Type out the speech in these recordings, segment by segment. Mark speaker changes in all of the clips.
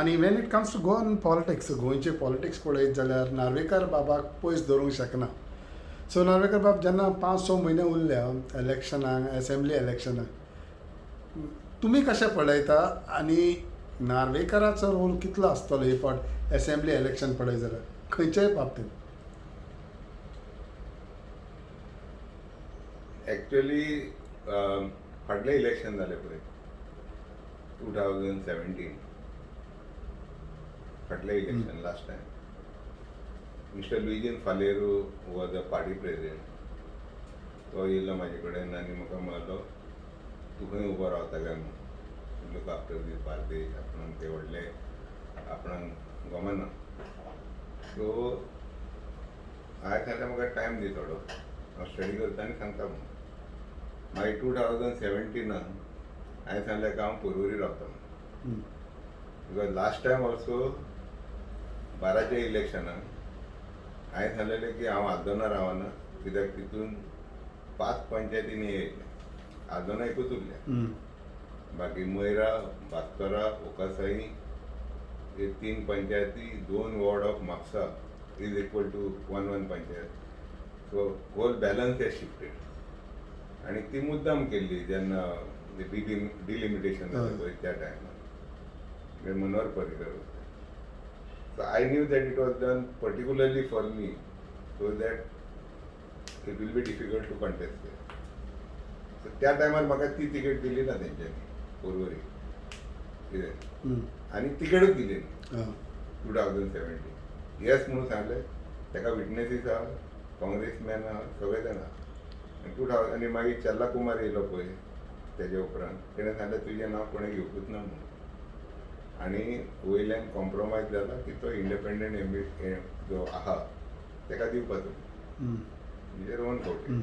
Speaker 1: आनी when it comes to Goan politics, गोंयचे politics पळयत जाल्यार नार्वेकर बाबाक पयस धरूंक शकना. सो नार्वेकर बाब जेन्ना 5-6 म्हयने उरल्या इलेक्शनाक, असेंब्ली इलेक्शनाक, तुमी कशें पळयता आनी नार्वेकराचो रोल कितलो आसतलो ही फावट असेंब्ली इलेक्शन पळय जाल्यार खंयच्याय बाबतींत?
Speaker 2: एक्चुअली फाटलें इलेक्शन जालें पळय 2017, फाटलें election last time mister Luizinho Faleiro was the party president. तो येयलो म्हाजे कडेन आनी म्हाका म्हणलो तूं खंय उबो रावता काय म्हणून, लूक आफ्टर दीस बार्देश, आपणाक ते व्हडले आपणाक गमना. सो हांवें सांगलें म्हाका टायम दी थोडो, हांव स्टडी करता आनी सांगता म्हणून. मागीर 2017 हांवें सांगलें की हांव पर्वरी रावता म्हणून. बिकॉज लास्ट टायम ऑल्सो 12च्या इलेक्शनाक हांवें सांगलेलें की हांव आर्दोना रावना, कित्याक तितून 5 पंचायतींनी येयले, आर्दोना एकूच उरल्या. बाकी मोयरा, बास्तोरा, ओकासाई हे 3 पंचायती, 2 ward of Mapusa is equal to 1 panchayat. So whole balance has shifted आनी ती मुद्दाम केल्ली जेन्ना डिलिमिटेशन जालें पळय त्या टायमार मनोहर पर्रीकर होते. So I knew that it was done particularly for me so that it will be difficult to contest there. So त्या टायमार म्हाका ती तिकेट दिली ना तेंच्यांनी पर्वरी कितें, आनी तिकेटूच दिली ना 2017. येस म्हणून सांगलें, तेका विटनेसीस आहा, काँग्रेसमॅन आहा, सगळे जाण आहा. आनी मागीर चल्ला कुमार येयलो पळय तेजे उपरांत, तेणें सांगलें तुजें नांव कोणें घेवपूच ना म्हणून. आनी वयल्यान कॉम्प्रोमायज जाला की तो इंडिपेंडंट जो आहा तेका दिवपाचो म्हणजे रोहन खंवटे,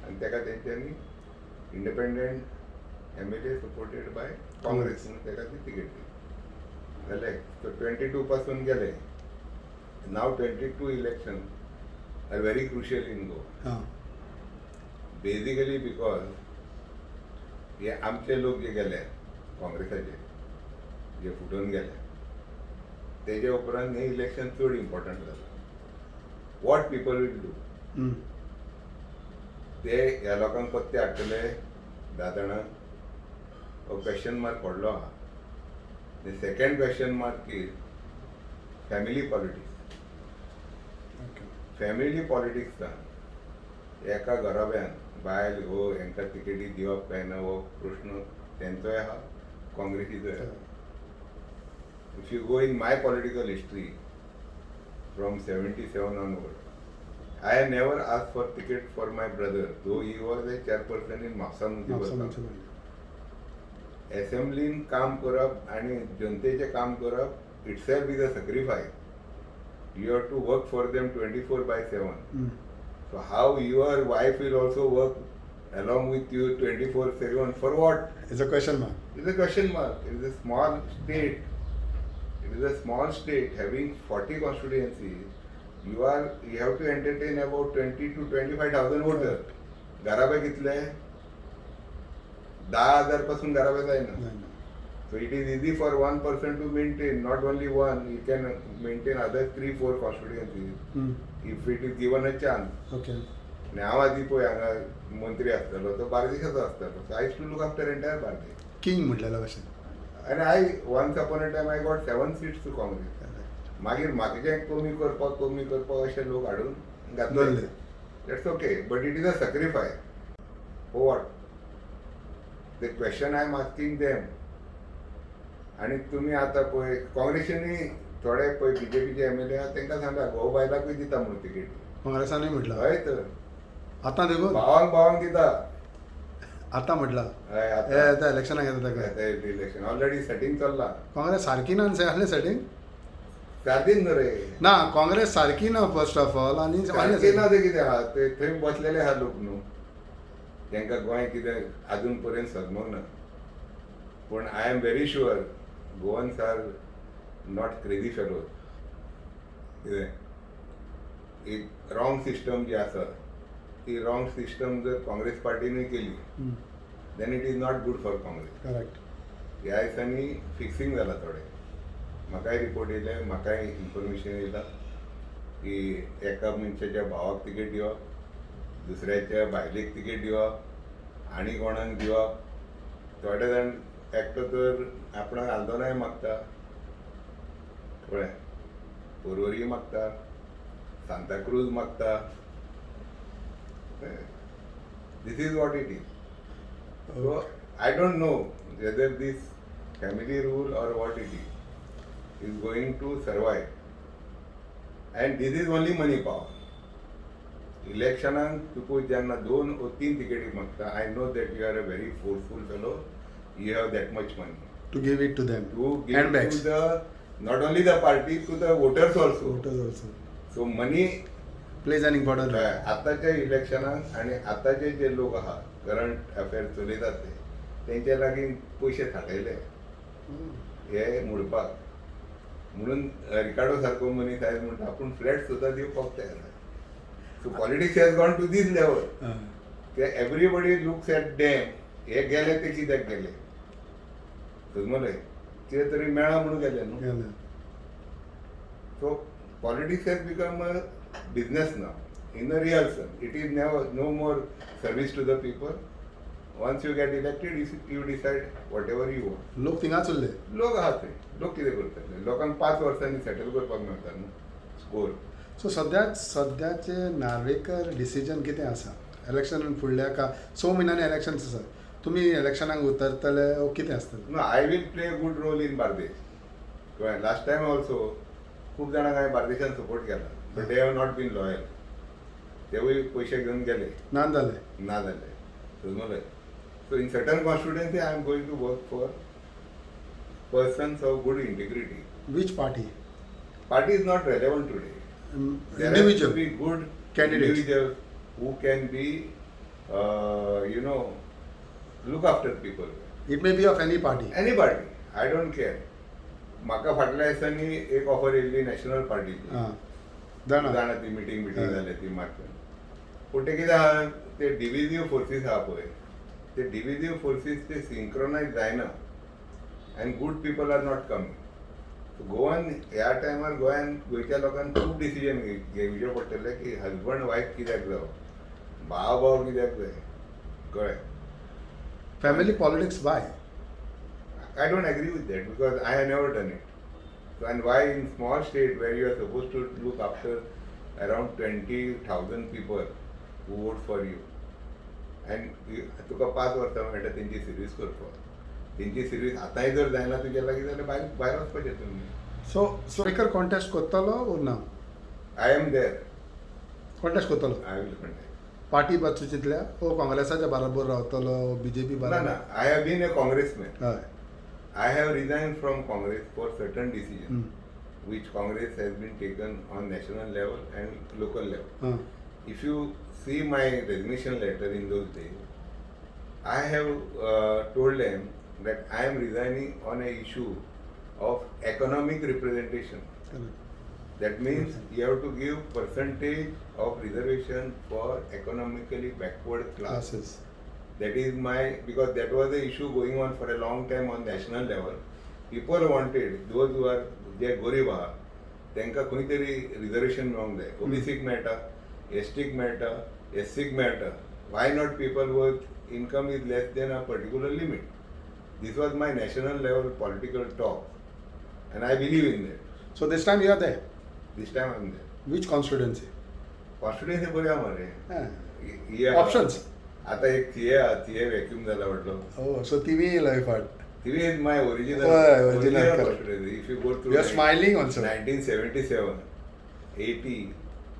Speaker 2: आनी तेका तेंच्यांनी independent MLA supported by Congress म्हणून तेका ती तिकेट दिली. जालें. सो 22 पासून गेले. Now 22 election are very crucial in Goa. Basically because हे आमचे लोक जे गेले काँग्रेसाचे जे फुटून गेले तेजे उपरांत हे इलेक्शन चड इम्पॉर्टंट जालें. वॉट पीपल वील डू ते ह्या लोकांक पत्ते हाडटले 10 जाणांक, हो क्वेश्चन मार्क व्हडलो आहा. The second question mark is family politics. Family पॉलिटिक्सान एका घराब्यान बायल हो हांकां तिकेटी दिवप काय ना हो प्रश्न तेंचोय आहा, काँग्रेसीचोय आहा. If you go in my political history from 77 onward, I have never asked for ticket for my brother, though he was a chairperson in Mahsa Municipal. Assemblyन काम करप आनी जनतेचें काम करप itself is a sacrifice. You have to work for them 24/7. So how your wife will also work along with you 24/7 for what?
Speaker 1: It's a question mark.
Speaker 2: It's a question mark. It is a small state. It is a small state having 40 constituencies. You have to entertain about 20 to 25,000 voters. Garabe कितले 10,000 पासून गराबे जायना. So it is easy for one person to maintain, not only one, you can maintain other 3-4 constituencies if it is given a chance.
Speaker 1: Okay.
Speaker 2: आणि हांव आदी पळय हांगा मंत्री आसतलो तो बार्देशाचो आसतलो. So I used to look after entire Bardesh.
Speaker 1: King म्हटलेलो कशें.
Speaker 2: And once upon a time I got 7 seats to Congress. मागीर म्हाका जें कमी करपाक अशे लोक हाडून घातले. That's okay, but it is a sacrifice. For what? The question I am asking them. आनी तुमी आतां पळय काँग्रेसीनी थोडे पळय BJPचे MLA आहा तांकां सांगता घोव बायलांकूय दिता म्हणून तिकेट.
Speaker 1: काँग्रेसानूय म्हटलं.
Speaker 2: हय तर
Speaker 1: आतां देखून
Speaker 2: भावांक दिता.
Speaker 1: आतां म्हटला
Speaker 2: हय
Speaker 1: आतां इलेक्शनाक येता ताका
Speaker 2: इलेक्शन ऑलरेडी सेटिंग चल्ला.
Speaker 1: काँग्रेस सारकी ना असलें सेटिंग
Speaker 2: सारकीच न्हू रे.
Speaker 1: ना काँग्रेस सारकी ना फर्स्ट ऑफ ऑल. आनी
Speaker 2: सारकी ना ते कितें आहा ते थंय बसलेले आहा लोक न्हू, तांकां गोंय कितें आजून पर्यंत सजमोंक ना. पूण I am very sure Goans are not crazy fellows. कितें एक रॉंग सिस्टम जी आसा ती रॉंग सिस्टम जर काँग्रेस पार्टीनूय केली then it is not good for Congress.
Speaker 1: Correct.
Speaker 2: ह्या दिसांनी फिक्सिंग जाला थोडे. म्हाकाय रिपोर्ट येयले, म्हाकाय इन्फॉर्मेशन येयला की एका मनशाच्या भावाक तिकेट दिवप, दुसऱ्याच्या बायलेक तिकेट दिवप, आनी कोणाक दिवप. थोडे जाण एकटो तर आपणाक आल्दोनाय मागता, कळ्ळें, पर्वरी मागता, सांताक्रूज मागता. This is what it is. So I don't know whether this family rule or what it is going to survive. And this is only money power. Electionan people जेन्ना 2 or 3 तिकेटी मागता, I know that you are a very forceful fellow. You have that much money.
Speaker 1: To give it to them.
Speaker 2: To give
Speaker 1: Handbags.
Speaker 2: to the not only the party, to the voters also.
Speaker 1: Voters also.
Speaker 2: So money
Speaker 1: Plays an important role.
Speaker 2: आताच्या इलेक्शनाक आणि आताचे जे लोक आहात, current affair चलयतात ते, तेंच्या लागीं पयशे थाटयले हे मोडपाक. म्हणून रिकार्डो सारको मनीस आयज म्हणटा आपूण फ्लॅट सुद्दां दिवपाक तयार ना. So politics has gone to this level की एवरीबडी लुक्स एट डॅम. हे गेले ते कित्याक गेले? समजलें, कितें तरी मेळ्ळा म्हणून गेले न्हू. So politics has become a business now, in a real sense. It is never, no more service to the people. Once you get elected, you decide whatever you want.
Speaker 1: लोक थिंगाच उरले.
Speaker 2: लोक आहात ते, लोक कितें करतले? लोकांक 5 वर्सांनी सेटल करपाक मेळटा न्हू स्कोर.
Speaker 1: सो सद्याचे नार्वेकर डिसिजन कितें आसा इलेक्शन फुडल्या 6 म्हयन्यांनी इलेक्शन्स आसा, तुमी इलेक्शनाक उतरतले ओ कितें आसतलें?
Speaker 2: No, I will play a good role in Bardez. कळ्ळें, लास्ट टायम ऑल्सो खूब जाणांक हांवें बार्देशान सपोर्ट केला, but they have not been loyal. तेवूय पयशे घेवन गेले,
Speaker 1: ना जाले.
Speaker 2: समजलें. So in certain constituency I am going to work for persons of good integrity.
Speaker 1: Which party?
Speaker 2: Party is not relevant today. There has
Speaker 1: Individual.
Speaker 2: to be good
Speaker 1: Candidates.
Speaker 2: individuals who can be, look after people.
Speaker 1: It may be of any party.
Speaker 2: Anybody, I don't care. म्हाका फाटल्या दिसांनी एक offer येयल्ली national पार्टीची. जाणा ती meeting जाली ती market. पूण ते कितें आहा, ते डिव्हिजीव फोर्सीस आहा पळय, ते डिव्हिजीव फोर्सीस ते सिंक्रोनायज जायना and good people are not coming. गोवान ह्या टायमार गोंयच्या लोकांक खूब डिसिजन घेवचे पडटले की हजबंड वायफ कित्याक जावं, भाव कित्याक जाय. कळ्ळें.
Speaker 1: Family politics why?
Speaker 2: I don't agree with that because I have never done it. So, and why in small state where you are supposed to look after around 20,000 people who vote for you, and तुका 5 वर्सां मेळटा तेंची service करपाक. तेंची service आतांय जर जायना तुज्या लागीं जाल्यार भायर वचपाचें तुमी.
Speaker 1: सो स्पीकर कॉन्टेस्ट करतलो ओ ना?
Speaker 2: I am there.
Speaker 1: कॉन्टेस्ट करतलो.
Speaker 2: I will contest.
Speaker 1: पार्टी बाजूचिंतल्या ओ काँग्रेसाच्या बरोबर रावतलो, बीजेपी
Speaker 2: No,
Speaker 1: बरोबर?
Speaker 2: no. I have been a congressman.
Speaker 1: हय.
Speaker 2: I have resigned from Congress for certain decisions which Congress has been taken on national level and local level. If you see my resignation letter in those days, I have told them that I am resigning on an issue of economic representation. That means you have to give percentage of reservation for economically backward classes. That is because that was the issue going on for a long time on national level. People wanted, those who are जे गरीब आहा तांकां खंय तरी reservation मेळोंक जाय. ओबीसीक मेळटा, एसटीक मेळटा, एससीक मेळटा. Why not people worth income is less than a particular limit. This was my national level political talk and I believe in that.
Speaker 1: So this time you are there.
Speaker 2: This time I am there.
Speaker 1: Which constituency?
Speaker 2: Constituency बरी आहा मरे.
Speaker 1: Options.
Speaker 2: आता एक थिए vacuum जाला व्हडलो.
Speaker 1: Oh, so TV life part.
Speaker 2: TV is my original constituency. If you go through
Speaker 1: You are smiling also.
Speaker 2: 1977, 80,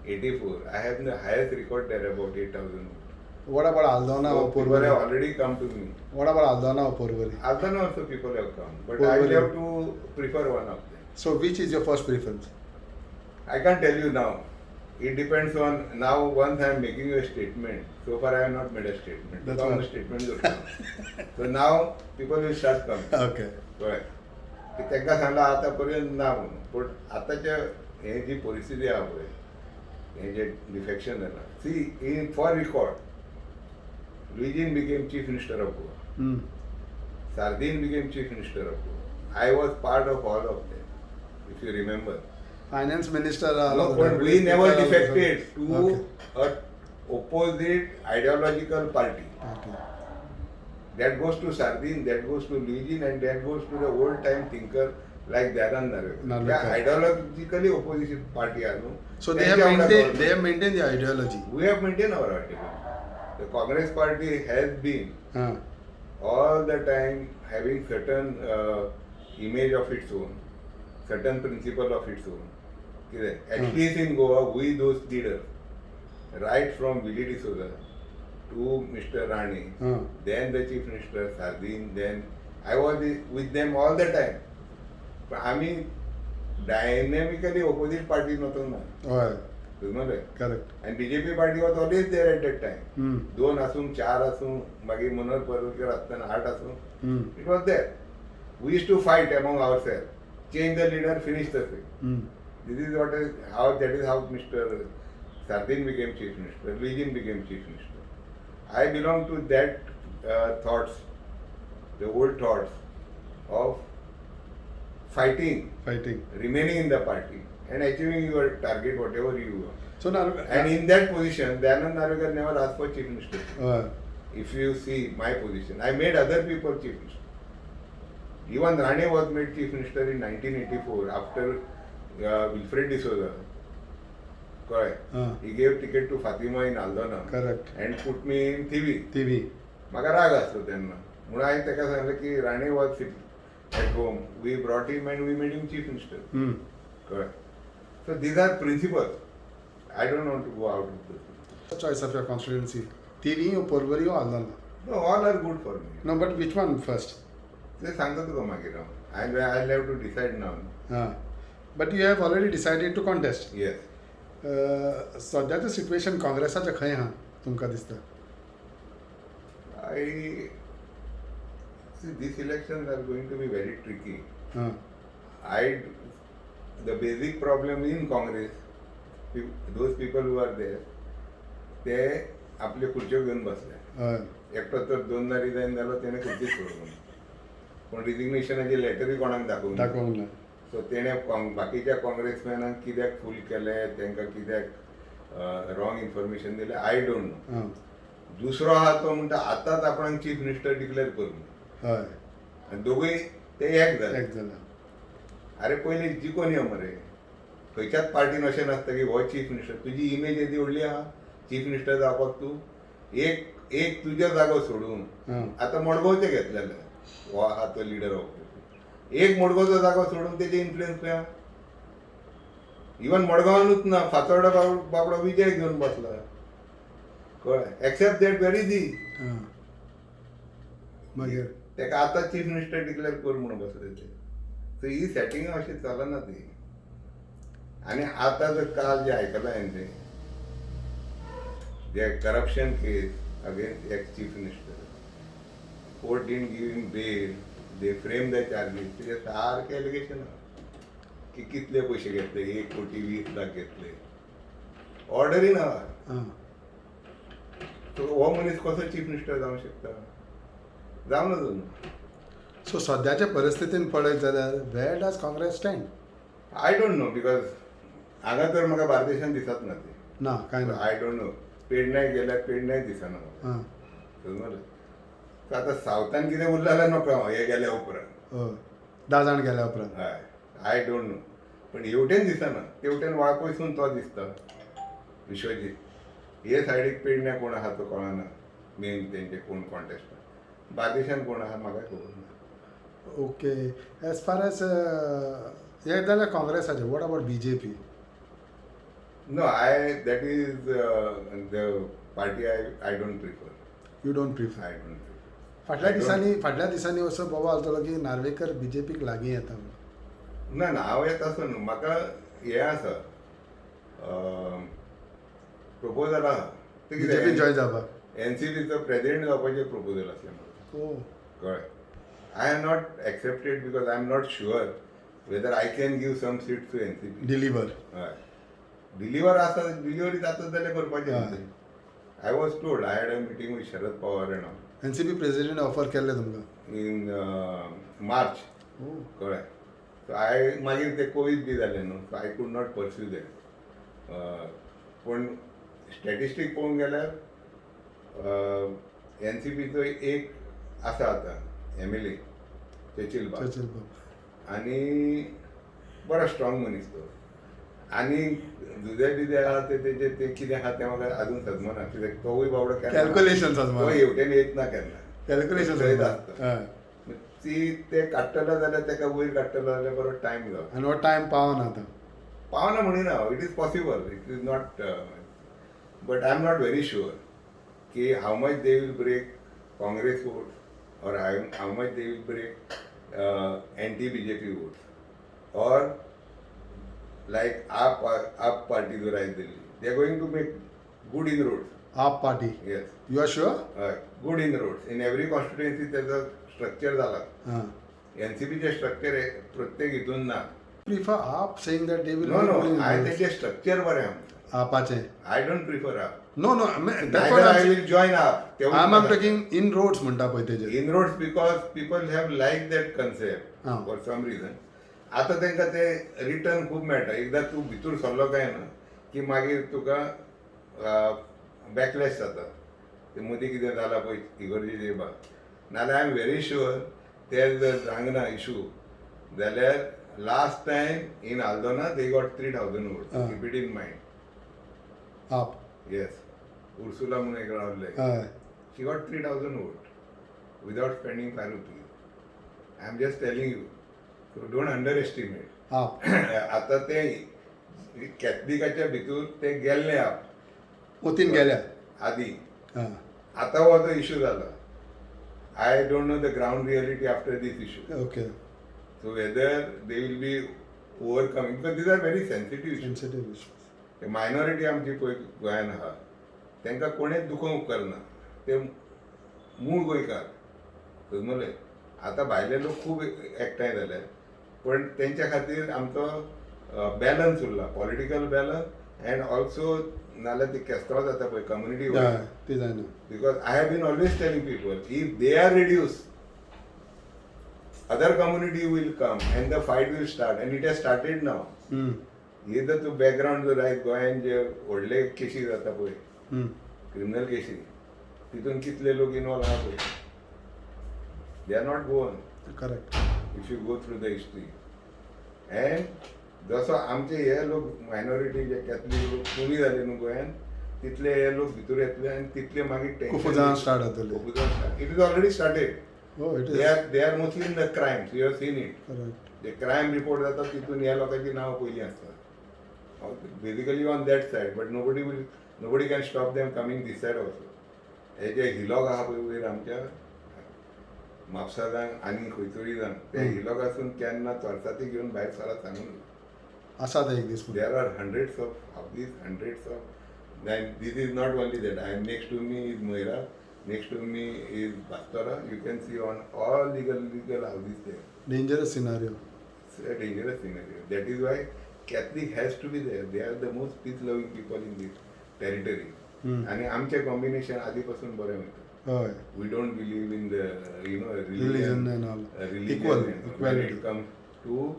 Speaker 2: 84, I have the highest record there, about 8,000.
Speaker 1: What about Aldona or
Speaker 2: People
Speaker 1: Porvorim?
Speaker 2: have already come to me.
Speaker 1: What about Aldona or Porvorim?
Speaker 2: Aldona also people have come, but I
Speaker 1: Porvorim.
Speaker 2: will have to prefer one of them.
Speaker 1: So which is your first preference?
Speaker 2: I can't tell you now. It depends on, now once I am making a statement, so far I have not made a statement.
Speaker 1: That's
Speaker 2: Because
Speaker 1: right.
Speaker 2: the statement will come. So now people will start coming.
Speaker 1: Okay.
Speaker 2: Right. की तांकां सांगला आतापर्यंत ना म्हणून. पूण आतांच्या हे जी परिस्थिती आहा पळय, हे जे डिफेक्शन जाला, see in for record, Luigin became Chief Minister of Goa. Sardin became Chief Minister of Goa. I was part of all of them. if you remember.
Speaker 1: Finance minister
Speaker 2: No, but we never defected to a opposite ideological party. That goes to Sardin, that goes to Luigin, and that goes to the old time thinker like Daran Narvekar.
Speaker 1: Narvekar.
Speaker 2: Yeah, ideologically opposition party are no.
Speaker 1: So they have maintained the ideology.
Speaker 2: We have maintained our ideology. The Congress party has been
Speaker 1: हाँ,
Speaker 2: all the time having certain image of its own, certain principle of its own. At least in Goa, we those leaders, right from Willie D'Souza to Mr. Rani, then the Chief Minister Sardin, then I was with them all the time. But I mean, dynamically opposite parties नव्हतो ना.
Speaker 1: होय,
Speaker 2: समजले?
Speaker 1: correct.
Speaker 2: And BJP party was always there at that time.
Speaker 1: हम्म,
Speaker 2: 2 असून 4 असून मागीर मनोहर पर्रीकर असताना 8 असून
Speaker 1: हम्म,
Speaker 2: it was there. We used to fight among ourselves, change the leader, finish the thing.
Speaker 1: हम्म.
Speaker 2: This is that is how Mr. Sardin became Chief Minister, Luigin became Chief Minister. I belong to that thoughts, the old thoughts of fighting,
Speaker 1: Fighting.
Speaker 2: remaining in the party and achieving your target, whatever you want.
Speaker 1: So now,
Speaker 2: And in that position, Dayanand Narvekar never asked for Chief Minister.
Speaker 1: होय,
Speaker 2: If you see my position, I made other people Chief Minister. Even Rane was made Chief Minister in 1984 after Wilfred D'Souza. Correct. He gave ticket to Fatima in Aldona
Speaker 1: correct.
Speaker 2: and put me in TV.
Speaker 1: TV.
Speaker 2: म्हाका राग असतो त्यांना म्हणून हांवें ताका सांगलें की Rane was at home we brought him and we made him chief minister
Speaker 1: hmm.
Speaker 2: कळ्ळें so these are principles I don't want to go out of this
Speaker 1: Choice of your constituency. TV or Porvorim or Aldana?
Speaker 2: No all are good for me
Speaker 1: No, but which one first?
Speaker 2: ते सांगता तुका मागीर हांव I have to decide now
Speaker 1: But you have already decided to contest.
Speaker 2: Yes
Speaker 1: सध्याचं situation काँग्रेसाचें खंय आहा तुमकां दिसता?
Speaker 2: I see these elections are going to be very tricky.
Speaker 1: हां,
Speaker 2: The basic problem in Congress, those people who are there, ते आपले खुर्च्यो घेऊन बसले.
Speaker 1: हय,
Speaker 2: एकटो तर 2दा रिजायन जालो त्याने खुर्ची सोडून पण रिजिग्नेशनाची लेटरी कोणाक दाखोवंक ना.
Speaker 1: दाखोवंक ना.
Speaker 2: सो तेणे बाकीच्या काँग्रेसमॅनांक कित्याक फूल केलें तांकां कित्याक रॉंग इन्फॉर्मेशन दिलें आय डोंट नो.
Speaker 1: हां,
Speaker 2: दुसरो आहा तो म्हणटा आतांच आपणाक चीफ मिनिस्टर डिक्लेअर करून
Speaker 1: हय,
Speaker 2: आनी दोगूय ते एक जाले.
Speaker 1: एक जाला.
Speaker 2: अरे पयलीं जिखून यो मरे खंयच्याच पार्टीन अशें नासता की हो चीफ मिनिस्टर तुजी इमेज येदी व्हडली आहा चीफ मिनिस्टर जावपाक तूं एक तुज्यो जागो सोडून
Speaker 1: हां,
Speaker 2: आतां मडगांवचे घेतलेले हो आहा तो लिडर ऑफ एक मडगांवचो जागो सोडून तेजे इन्फ्लुएन्स खंय आहा इवन मडगांवानूच ना फातोर्डा बाबडो विजय घेवन बसला कळ्ळें एक्सेप्ट दॅट व्हेरी इजी
Speaker 1: हां. मागीर
Speaker 2: ताका आतां चीफ मिनिस्टर डिक्लेअर कर म्हणून बसले ते सो ही सेटिंग अशी चलना ती आनी आतां जर काल जे आयकलां हांवें जे corruption case against ex chief minister court didn't give him bail they frame the charges तेजे सारकें एलिगेशन की कितले पयशे घेतले 1,20,00,000 घेतले ऑर्डरीन आहा
Speaker 1: हां,
Speaker 2: सो हो मनीस कसो चीफ मिनिस्टर जावंक शकता जावं ना जावन
Speaker 1: सो सद्याच्या परिस्थितीन पळयत जाल्यार where does Congress stand?
Speaker 2: I don't know because हांगा तर म्हाका बार्देशान दिसत ना ते
Speaker 1: ना, कांय ना.
Speaker 2: आय डोंट नो पेडण्याक गेल्यार पेडण्याक दिसना म्हाका
Speaker 1: हां,
Speaker 2: समजलें सो आतां सावथान कितें उरलें जाल्यार नोको हांव हे गेल्या उपरांत
Speaker 1: हय, 10 जाण गेल्या उपरांत.
Speaker 2: हय आय डोंट नो पण हेवटेन दिसना तेवटेन वाळपयसून तो दिसता विश्वजीत हे सायडीक पेडण्या कोण आहा तो कळना मेन तेंचे कोण कॉन्टेस्टांट बार्देशान कोण आहा म्हाका खबर ना.
Speaker 1: ओके, एज फार एज हे जाल्यार काँग्रेसाचे. What about BJP?
Speaker 2: No, that is the party I don't prefer.
Speaker 1: You don't prefer?
Speaker 2: I don't prefer.
Speaker 1: फाटल्या दिसांनी असो बोबो आलतलो की नार्वेकर BJPक लागीं येता म्हणून.
Speaker 2: ना ना हांव येता असो न्हू म्हाका हे आसा प्रपोजल आहा ते
Speaker 1: BJP जॉयन जावपाक.
Speaker 2: एनसीपीचो प्रेसिडेंट जावपाचें प्रपोजल आसलें म्हाका
Speaker 1: ओ,
Speaker 2: कळ्ळें I have not accepted because I am not sure whether I can give some seats to NCP.
Speaker 1: Deliver.
Speaker 2: हय डिलिव्हर आसा डिलिव्हरी जाता जाल्यार करपाचें. I was told I had a meeting with Sharad Pawar and
Speaker 1: NCP president offer केल्लें तुमकां?
Speaker 2: In March
Speaker 1: ओ,
Speaker 2: कळ्ळें so मागीर ते कोवीड बी जालें न्हू, so I could not pursue that. पूण स्टॅटिस्टीक पळोवंक गेल्यार NCPचो एक आसा आतां MLA चेचिल बाब, आनी बरो स्ट्रॉंग मनीस तो. आनी दुदे आहा ते कितें आहा तें म्हाका अजून सजमना, कित्याक तोवूय बाबडो
Speaker 1: कॅल्क्युलेशन
Speaker 2: तो हेवटेन येत ना केन्ना,
Speaker 1: कॅल्क्युलेशन
Speaker 2: थंयच आसता. ती ते काडटलो जाल्यार ताका वयर काडटलो जाल्यार बरो टायम जावं.
Speaker 1: आनी हो टायम पावना आतां.
Speaker 2: पावना म्हणिना, it is possible, it is not, but I am not very sure की how much they will break Congress votes और how much they will break anti-BJP votes, or like AAP party जो रायज Delhi, they are going to make good inroads.
Speaker 1: AAP party.
Speaker 2: Yes.
Speaker 1: You are sure?
Speaker 2: Good inroads. In every constituency त्याचा structure झाला.
Speaker 1: हां.
Speaker 2: NCPचे structure आहे प्रत्येक हितून ना.
Speaker 1: Prefer आप saying that they will.
Speaker 2: No, I त्याचे स्ट्रक्चर बरे आमचं.
Speaker 1: आपाचे.
Speaker 2: I don't prefer AAP.
Speaker 1: No, that's what
Speaker 2: I will join AAP.
Speaker 1: I'm talking inroads म्हणटा पळय तेजे.
Speaker 2: Inroads because people have liked that concept for some reason. आता तांकां ते return खूब मेळटा. एकदां तूं भितर सरलो काय ना की मागीर तुका बॅकलॅश जाता. ते मदीं कितें जालां पळय इगर्जेचे बाब, नाल्यार आय एम व्हेरी शुअर ते जर जांगना इशू जाल्यार last time in Aldona they got 3,000 votes. Keep it in mind.
Speaker 1: आप.
Speaker 2: Yes. Ursula म्हणून एक रावले. She got 3,000 votes without spending 5 rupees. I am just telling you. So don't underestimate.
Speaker 1: आप.
Speaker 2: आता ते कॅथलिकाच्या भितूर ते गेल्ले आप.
Speaker 1: वतीन गेल्या.
Speaker 2: आदी. आता हो तो इशू जाला. I don't know the ground reality after this issue.
Speaker 1: Okay.
Speaker 2: So whether they will be overcoming, because these are very sensitive issues.
Speaker 1: Sensitive issues.
Speaker 2: ते मायनॉरिटी आमची पळय गोंयान आहा तांकां कोणेच दुखोवंक उपकारना. ते मूळ गोंयकार समजलें. आतां भायले लोक खूब एकठांय जाले, पण तेंच्या खातीर आमचो बॅलन्स उरला, पॉलिटिकल बॅलन्स एंड ऑल्सो नाल्यार ती केस्तांव जाता पळय कम्युनिटी वायज.
Speaker 1: ते जायना.
Speaker 2: Because I have been always telling people if they are reduce other community will come and the fight will start and it has started now. हे जर तूं background जर आयज गोंयान जे व्हडले केसी जाता पळय क्रिमिनल केसी, तितून कितले लोक इनवॉल्व आहा पळय, they are not Goan.
Speaker 1: Correct.
Speaker 2: If you go through the history. End जसो आमचे हे लोक मायनॉरिटी जे कॅथलीक लोक कमी जाले न्हू गोंयान, तितले हे लोक भितर येतले आनी तितले मागीर
Speaker 1: कुफुजां स्टार्ट जातले.
Speaker 2: It is already started.
Speaker 1: Oh, it is.
Speaker 2: They are mostly in the crimes. You have seen it.
Speaker 1: Correct.
Speaker 2: The crime report जाता तितून ह्या लोकांची नांव पयलीं आसतात. Basically on that side, but nobody can stop them coming this side also. हे जे हिलॉग आहा पळय वयर आमच्या म्हापसा आनी खंयतरी जाण, ते हिलॉगासून केन्ना चोरसाती घेवन भायर सरात सांगून
Speaker 1: आसा ते एक दीस.
Speaker 2: There are hundreds of these hundreds of. Then this is not only that. I am next to me is Moira. Next to me is Bastora. You can see on all legal houses there.
Speaker 1: Dangerous scenario.
Speaker 2: It's a dangerous scenario. That is why Catholic has to be there. They are the most peace-loving people in this territory. आणि आमचे combination आधीपासून बरे होतं.
Speaker 1: होय.
Speaker 2: We don't believe in the
Speaker 1: religion and all. Equal,
Speaker 2: when it comes to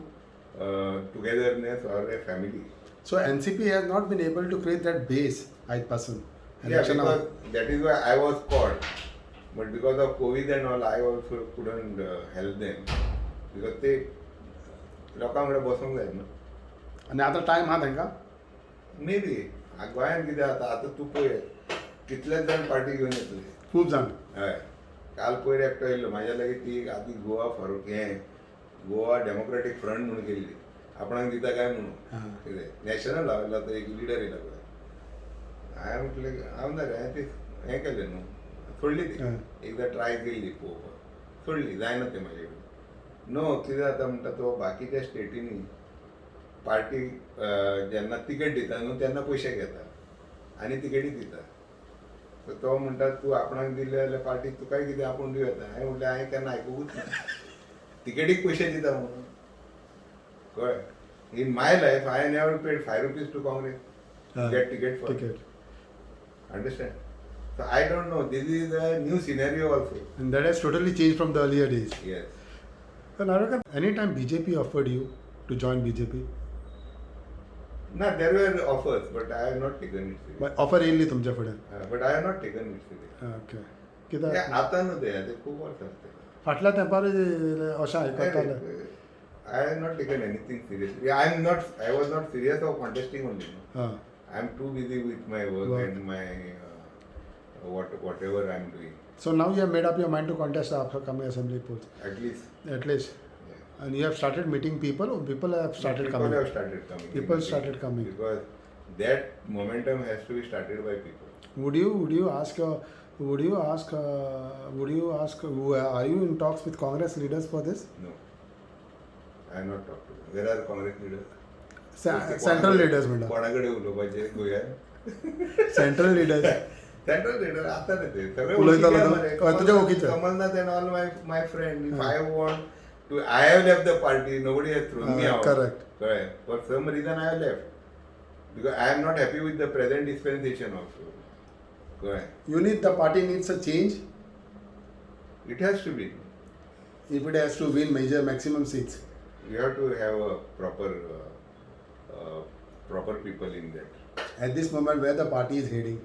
Speaker 2: togetherness or a family.
Speaker 1: So NCP has not been able to create that base आजपासून.
Speaker 2: Yeah, because that is why I was caught. But because of COVID and all, I also couldn't help them. Because ते लोकांकडे बसूंक जाय न्हू.
Speaker 1: आनी आतां time आहा तांकां?
Speaker 2: May be. गोंयान कितें जाता आतां तूं पळय कितलेच जाण पार्टी घेवन येतले.
Speaker 1: खूब जाण.
Speaker 2: हय. काल पयर एकटो येयलो म्हाज्या लागीं ती आदी गोवा डेमोक्रेटीक फ्रंट म्हणून केल्ली. आपणाक दिता काय म्हणून. कितें नॅशनल लावला तो एक लिडर येयला पळय. हांवें म्हटलें हांव ना रे हांवें ती हें केलें न्हू, सोडली ती. एकदां ट्राय केल्ली पळोवपाक, सोडली, जायना तें म्हाजे कडेन. नो कितें जाता म्हणटा तो बाकीच्या स्टेटींनी पार्टी जेन्ना तिकेट दिता न्हू तेन्ना पयशे घेता आनी तिकेटी दिता. सो तो म्हणटा तूं आपणाक दिले जाल्यार पार्टी तुकाय कितें आपूण दिवं येता. हांवें म्हटलें हांवें केन्ना आयकुंकूच ना. तिकेटीक पयशे दिता म्हणून कळ्ळें. In my life I never paid 5 rupees to Congress get ticket for ticket. Understand? So I don't know. This is a new scenario also.
Speaker 1: And that has totally changed from the earlier days.
Speaker 2: Yes.
Speaker 1: So Narvekar, anytime BJP offered you to join BJP?
Speaker 2: No, there were offers, but I have not taken it serious.
Speaker 1: But offer येयल्ली तुमच्या फुडें.
Speaker 2: But I have not taken it serious.
Speaker 1: Okay. कित्याक?
Speaker 2: आता न्हू ते खूप वर्सां जाले.
Speaker 1: फाटल्या तेंपार अशें आयकतालें.
Speaker 2: I have not taken anything seriously. I was not serious of contesting only. No?
Speaker 1: हां.
Speaker 2: I am too busy with my work
Speaker 1: Work.
Speaker 2: and my whatever I am doing.
Speaker 1: So now you have made up your mind to contest the upcoming assembly polls.
Speaker 2: At least.
Speaker 1: At least.
Speaker 2: Yeah.
Speaker 1: And you have started meeting people, or people have started coming?
Speaker 2: People have started coming.
Speaker 1: People started coming.
Speaker 2: Because that momentum has to be started by people.
Speaker 1: Would you ask are you in talks with Congress leaders for this?
Speaker 2: No. I have not talked to them. Where are Congress leaders?
Speaker 1: Central leaders म्हणटा.
Speaker 2: कोणाकडे उलोवपाचे गोंयांत?
Speaker 1: Central leaders.
Speaker 2: Central leader आता नाही ते सगळे
Speaker 1: उलयतालो
Speaker 2: ओळखीचे
Speaker 1: तो?
Speaker 2: मरे.
Speaker 1: हय, तुजे ओळखीचे.
Speaker 2: Kamalnath and all my friend. If I want to, I have left the party. Nobody has thrown me out.
Speaker 1: Correct.
Speaker 2: Correct. For some reason I have left. Because I am not happy with the present dispensation also. Correct.
Speaker 1: The party needs a change
Speaker 2: It has to be.
Speaker 1: if it has to win maximum seats.
Speaker 2: You have to have a proper people in that.
Speaker 1: At this moment, where the party is heading,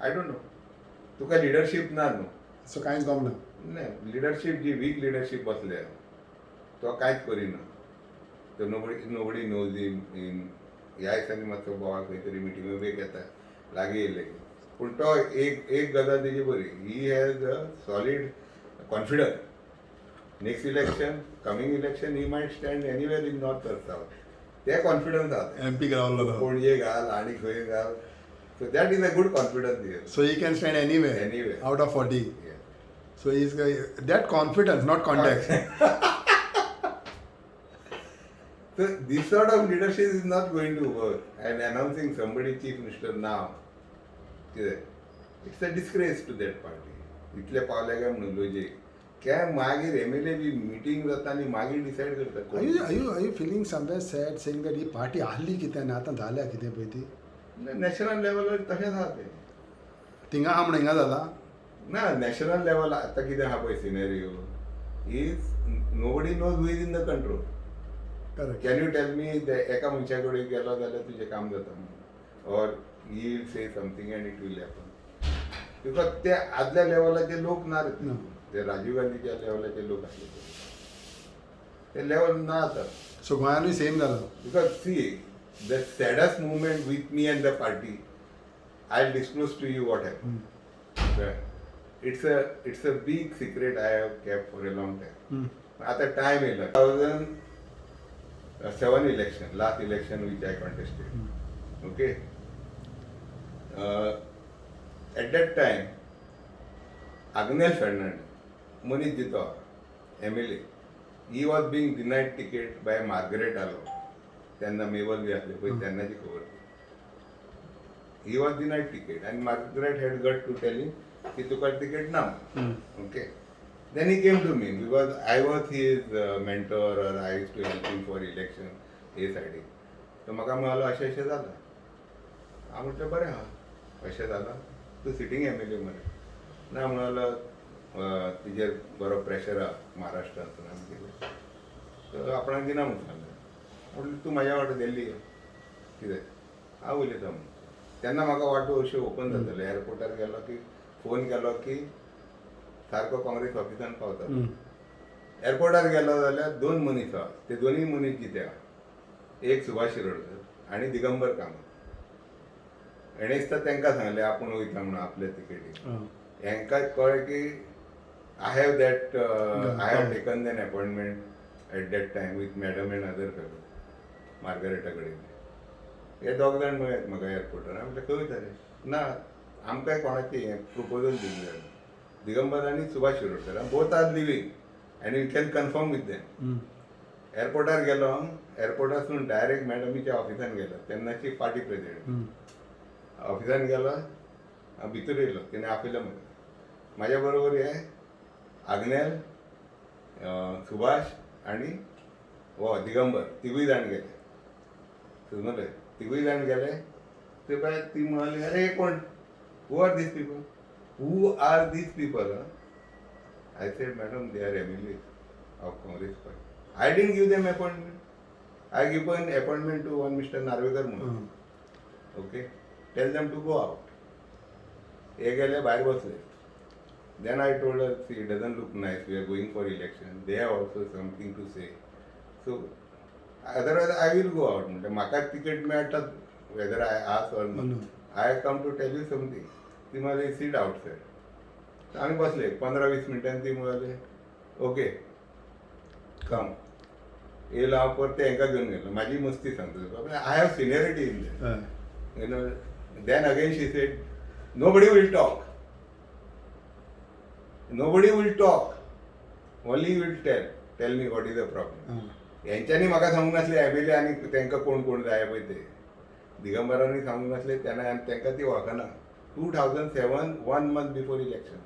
Speaker 2: I don't know. Tuka leadership ना न्हू.
Speaker 1: so कांयच गम ना.
Speaker 2: नाही leadership जी weak leadership बसल्या तो कांयच करिना. तो nobody knows in ह्या दिसांनी मातसो बोवाळ खंय तरी मिटिंग वेग येता लागीं येयले पूण तो एक गजाल तेजी बरी. He has a solid confidence. Next election coming election he might stand anywhere in north और साऊथ. ते कॉन्फिडन्स आहा.
Speaker 1: MP रावलो तो.
Speaker 2: पणजे घाल आनी खंय घाल. So that is a good confidence here.
Speaker 1: So he can stand anywhere.
Speaker 2: Anywhere.
Speaker 1: Out of 40. So he's that confidence, not context.
Speaker 2: So this sort of leadership is not going to work. And announcing somebody chief minister now, it's a disgrace to that party. इतले पावले काय म्हणून लोजे काय मागीर MLA बी meeting जाता आनी मागीर decide करता.
Speaker 1: Are you feeling somewhere sad saying that he party आहली कितें आनी आतां जाल्या कितें पळय ती?
Speaker 2: नॅशनल लेवलवर तशेंच आहा ते.
Speaker 1: थिंगा आहा म्हणून हिंगा जाला?
Speaker 2: ना नॅशनल लेवल आतां कितें आहा पळय scenario is nobody knows who is in the control.
Speaker 1: Correct.
Speaker 2: Can you tell me एका मनशा कडेन गेलो जाल्यार तुजें काम जाता म्हणून or he will say something and it will happen. Because ते आदल्या लेवलाचे लोक ना रे. ते राजीव गांधीच्या लेवलाचे लोक आसले ते लेवल ना आता.
Speaker 1: सो गोंयानूय सेम जालो.
Speaker 2: Because see the saddest moment with me and the party I disclose to you what happen. It's a big secret I have kept for a long time. आता टाइम येयला. 2007 election, last election which I contested. Okay. At that time, Agnel Fernandez, Monish Jito, MLA, he was being denied ticket by Margaret Allo. त्यांना मेवल बी असले पळय त्यांनाची खबर. He was denied ticket and Margaret had got to tell him की तुका ticket ना. Okay. Then he came to me because I was his mentor or I used to help him for election हे सायडीक. तो म्हाका म्हणालो अशें अशें जालां. हांव म्हटलें बरें आहा अशें जालां तूं सिटींग MLA मरे. ना म्हणालो तिजेर बरो प्रेशर आहा महाराष्ट्रांतून आमी केलें. तर आपणाक दिना म्हणून सांगलें. म्हटलें तूं म्हाज्या वांटो दिल्ली कितें हांव उलयतां म्हणून. तेन्ना म्हाका वाटो अश्यो ओपन जाताल्यो. एअरपोर्टार गेलो की फोन केलो की सारको काँग्रेस ऑफिसान पावता. एअरपोर्टार गेलो जाल्यार 2 मनीस आहा. ते दोनूय मनीस कितें आहा. एक सुभाष शिरोडकर आनी दिगंबर कामत. हेणें दिसता तांकां सांगलें आपूण वयता म्हणून आपल्या तिकेटीक. हेंकां कळ्ळें की I have taken then appointment at that time with madam and other fellow मार्गारेटा कडेन. हे 2 जाण मेळ्ळेत म्हाका एअरपोर्टार. हांवें म्हटलें खंय वयता रे. ना आमकांय कोणाचें हें प्रोपोजल दिवंक जाय. दिगंबर आनी Subhash Shirodkar both are living and you can confirm with them. एअरपोर्टार गेलो. एअरपोर्टासून डायरेक्ट मॅडमीच्या ऑफिसान गेलो. तेन्नाची पार्टी प्रेसिडेंट. ऑफिसान गेलो हांव भितर येयलो. तेणें आपयलो म्हाज्या बरोबर हे आग्नेल सुभाष आनी हो दिगंबर तिगूय जाण गेले. समजलें. तिगूय जाण गेले. ते भायर ती म्हणाली अरे कोण who are these people. Who are these people? I said, Madam, they are MLAs of Congress party. I didn't give them appointment. I give an appointment to one Mr. Narvekar म्हणून. Okay, tell them to go out. हे गेले भायर बसले. Then I told her, see, it doesn't look nice. We are going for election. They have also something to say. So, otherwise I will go out. म्हणजे म्हाका ticket मेळटात, whether I ask or not. I come to tell you something. ती म्हणाली sit outside. आम्ही बसले 15-20 मिनिटांनी ती म्हणाली ओके कम येयलो हांव परत तेंका घेवन गेलो माझी मस्ती सांगता I have seniority in that you know then again she said nobody will talk nobody will talk, only you will tell me what is the problem. यांच्यानी म्हाका सांगूंक नासले एबेले आनी तांकां कोण कोण जाय पळय ते दिगंबरांनी सांगूंक नासले तेन्ना आनी तांकां ती वळखना 2007 1 month before election.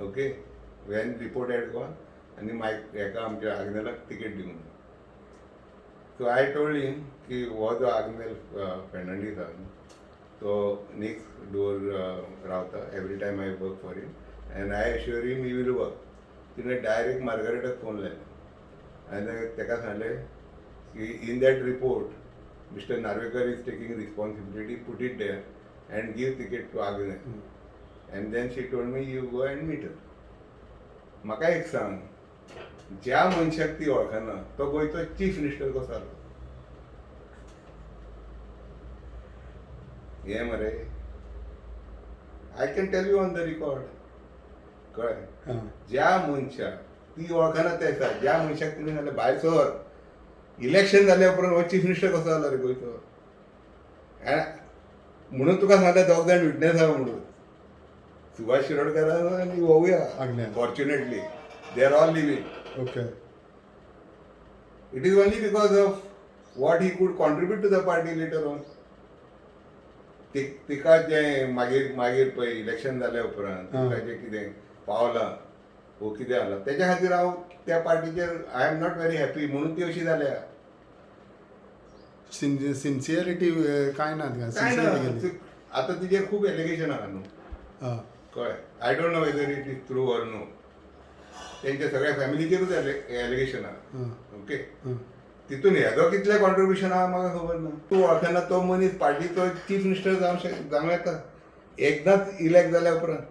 Speaker 2: Okay Wien report had gone आनी मायक हेका आमच्या आग्नेलाक तिकेट दिवंक ना. सो आय टोल्ड हिम की हो जो आग्नेल फेर्नांडीस आहा तो नेक्स्ट डोर रावता every time I work for him and I assure him he will work. तिने डायरेक्ट मार्गारेटाक फोन लायलो आनी ताका सांगलें की in that report mister Narvekar is taking responsibility put it there and give ticket to Agnel and then she told me you go and meet her. म्हाका एक सांग ज्या मनशाक ती वळखना तो गोंयचो चीफ मिनिस्टर कसो जालो हे मरे I can tell you on the record कळ्ळें ज्या मनशाक ती वळखना ते आसा ज्या मनशाक तुमी नाल्यार भायर सर इलेक्शन जाल्या उपरांत हो चीफ मिनिस्टर कसो जालो रे गोंयचो म्हणून तुका सांगलें दोग जाण विटनेस आहा म्हणून सुभाष शिरोडकर आनी होवूय आहा fortunately they are all living.
Speaker 1: Okay
Speaker 2: it is only because of what he could contribute to the party later on. तिका जें मागीर मागीर पळय इलेक्शन जाल्या उपरांत तिका जें कितें पावलां वो कितें जालां तेच्या खातीर हांव त्या पार्टीचेर I am not very happy म्हणून ती अशी जाल्या.
Speaker 1: सिन्सियरिटी कांय ना
Speaker 2: आतां तिचेर खूब एलिगेशन आहा न्हू कळ्ळें. I don't know whether it is true or no. तेंच्या सगळ्या फॅमिलीचेरूच एलिगेशन आहा. ओके तितून हेजो कितलें कॉन्ट्रिब्युशन आहा म्हाका खबर ना. तूं वळखना तो मनीस पार्टीचो चीफ मिनिस्टर जावंक येता एकदांच इलेक्ट जाल्या उपरांत.